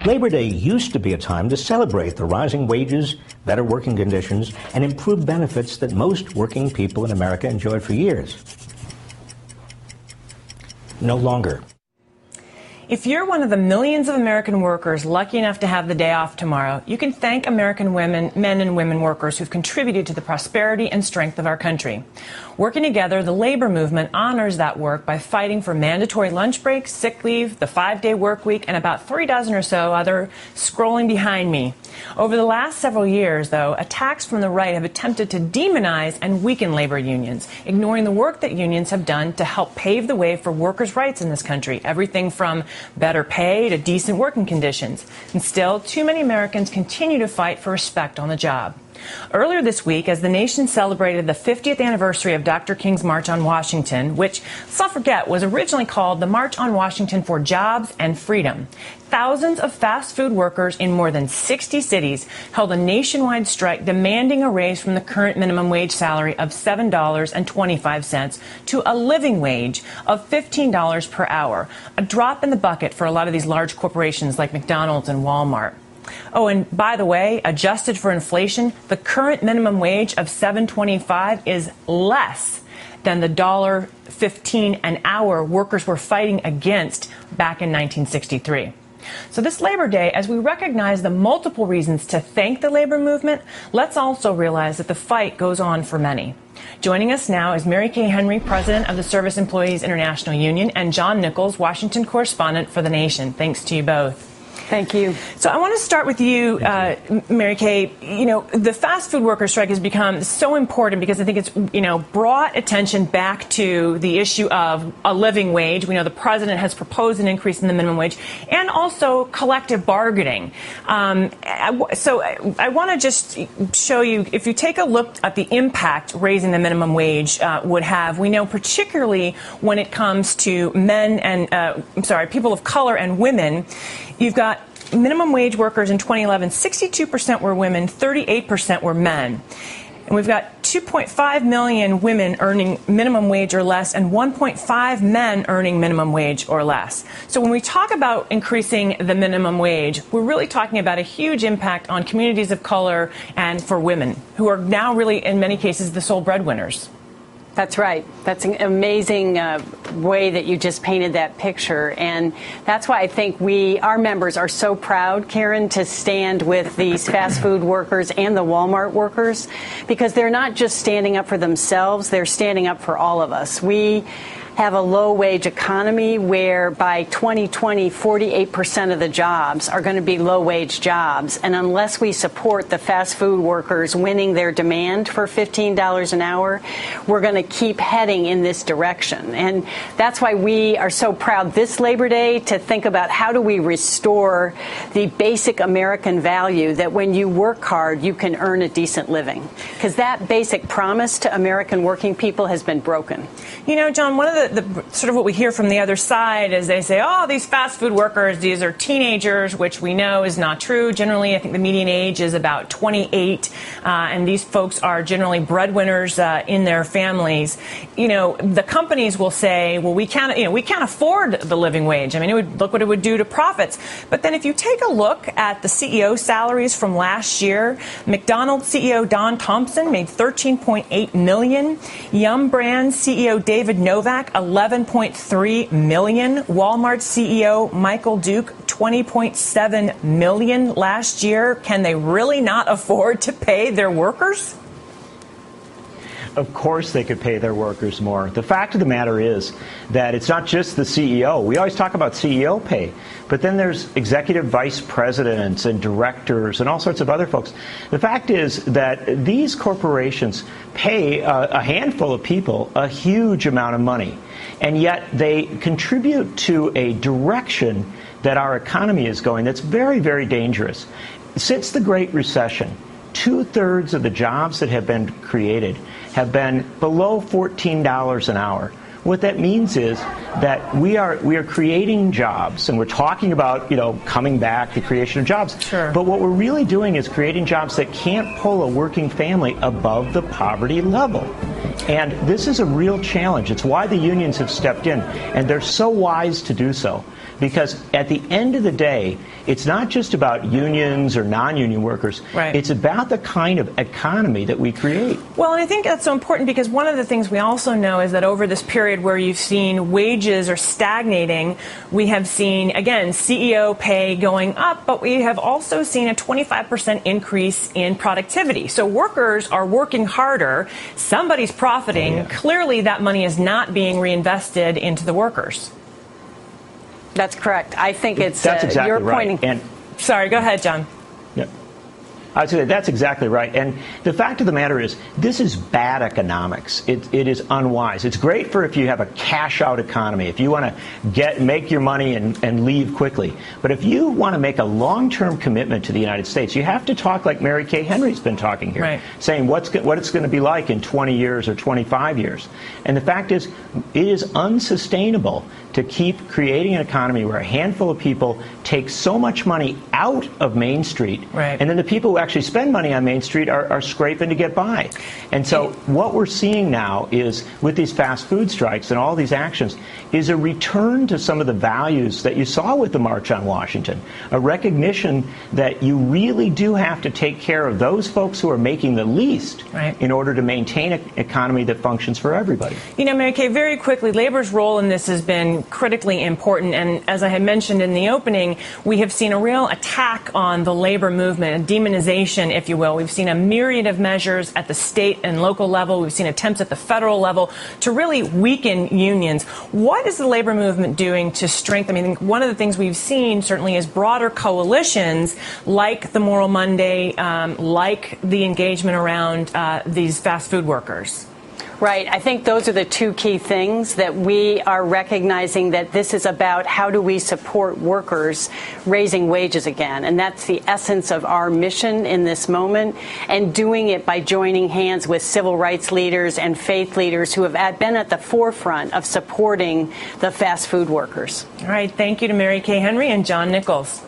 Labor Day used to be a time to celebrate the rising wages, better working conditions, and improved benefits that most working people in America enjoyed for years. No longer. If you're one of the millions of American workers lucky enough to have the day off tomorrow, you can thank American women, men and women workers who've contributed to the prosperity and strength of our country. Working together, the labor movement honors that work by fighting for mandatory lunch breaks, sick leave, the 5-day work week, and about 3 dozen or so other scrolling behind me. Over the last several years, though, attacks from the right have attempted to demonize and weaken labor unions, ignoring the work that unions have done to help pave the way for workers' rights in this country, everything from better pay to decent working conditions. And still, too many Americans continue to fight for respect on the job. Earlier this week, as the nation celebrated the 50th anniversary of Dr. King's March on Washington, which, let's not forget, was originally called the March on Washington for Jobs and Freedom, thousands of fast food workers in more than 60 cities held a nationwide strike demanding a raise from the current minimum wage salary of $7.25 to a living wage of $15 per hour, a drop in the bucket for a lot of these large corporations like McDonald's and Walmart. Oh, and by the way, adjusted for inflation, the current minimum wage of $7.25 is less than the $1.15 an hour workers were fighting against back in 1963. So this Labor Day, as we recognize the multiple reasons to thank the labor movement, let's also realize that the fight goes on for many. Joining us now is Mary Kay Henry, president of the Service Employees International Union, and John Nichols, Washington correspondent for The Nation. Thanks to you both. Thank you. So I want to start with you, Mary Kay. You know, the fast food worker strike has become so important because I think it's, brought attention back to the issue of a living wage. We know the president has proposed an increase in the minimum wage and also collective bargaining. So I want to just show you, if you take a look at the impact raising the minimum wage would have, we know particularly when it comes to men and, people of color and women, you've got minimum wage workers in 2011, 62% were women, 38% were men. And we've got 2.5 million women earning minimum wage or less and 1.5 men earning minimum wage or less. So when we talk about increasing the minimum wage, we're really talking about a huge impact on communities of color and for women, who are now really, in many cases, the sole breadwinners. That's right. That's an amazing way that you just painted that picture. And that's why I think our members are so proud, Karen, to stand with these fast food workers and the Walmart workers, because they're not just standing up for themselves, they're standing up for all of us. We have a low-wage economy where by 2020, 48% of the jobs are going to be low-wage jobs. And unless we support the fast food workers winning their demand for $15 an hour, we're going to keep heading in this direction. And that's why we are so proud this Labor Day to think about how do we restore the basic American value that when you work hard, you can earn a decent living. Because that basic promise to American working people has been broken. You know, John, one of the sort of what we hear from the other side is they say, oh, these fast food workers, these are teenagers, which we know is not true. Generally, I think the median age is about 28, and these folks are generally breadwinners in their families. You know, the companies will say, well, we can't afford the living wage. I mean, look what it would do to profits. But then if you take a look at the CEO salaries from last year, McDonald's CEO Don Thompson made $13.8 million. Yum Brands CEO David Novak, $11.3 million. Walmart CEO Michael Duke, $20.7 million last year. Can they really not afford to pay their workers? Of course they could pay their workers more. The fact of the matter is that it's not just the CEO. We always talk about CEO pay, but then there's executive vice presidents and directors and all sorts of other folks. The fact is that these corporations pay a handful of people a huge amount of money, and yet they contribute to a direction that our economy is going that's very, very dangerous. Since the Great Recession, 2/3 of the jobs that have been created have been below $14 an hour. What that means is that we are creating jobs, and we're talking about, coming back, the creation of jobs. Sure. But what we're really doing is creating jobs that can't pull a working family above the poverty level. And this is a real challenge. It's why the unions have stepped in, and they're so wise to do so. Because at the end of the day, it's not just about unions or non-union workers. Right. It's about the kind of economy that we create. Well, and I think that's so important because one of the things we also know is that over this period where you've seen wages are stagnating, we have seen, again, CEO pay going up, but we have also seen a 25% increase in productivity. So workers are working harder. Somebody's profiting. Oh, yeah. Clearly, that money is not being reinvested into the workers. That's correct. I think it's That's exactly you're right. pointing. And Sorry, go ahead, John. yeah. I'd say that's exactly right. And the fact of the matter is, this is bad economics. It is unwise. It's great for if you have a cash-out economy, if you want to make your money and leave quickly. But if you want to make a long-term commitment to the United States, you have to talk like Mary Kay Henry's been talking here, right, saying what it's going to be like in 20 years or 25 years. And the fact is, it is unsustainable to keep creating an economy where a handful of people take so much money out of Main Street, right, and then the people who actually spend money on Main Street are scraping to get by. And so what we're seeing now is, with these fast food strikes and all these actions, is a return to some of the values that you saw with the March on Washington, a recognition that you really do have to take care of those folks who are making the least, right, in order to maintain an economy that functions for everybody. You know, Mary Kay, very quickly, labor's role in this has been critically important. And as I had mentioned in the opening, we have seen a real attack on the labor movement, a demonization, if you will. We've seen a myriad of measures at the state and local level. We've seen attempts at the federal level to really weaken unions. What is the labor movement doing to strengthen? I mean, one of the things we've seen certainly is broader coalitions like the Moral Monday, like the engagement around these fast food workers. Right. I think those are the two key things that we are recognizing, that this is about how do we support workers raising wages again. And that's the essence of our mission in this moment, and doing it by joining hands with civil rights leaders and faith leaders who have been at the forefront of supporting the fast food workers. All right. Thank you to Mary Kay Henry and John Nichols.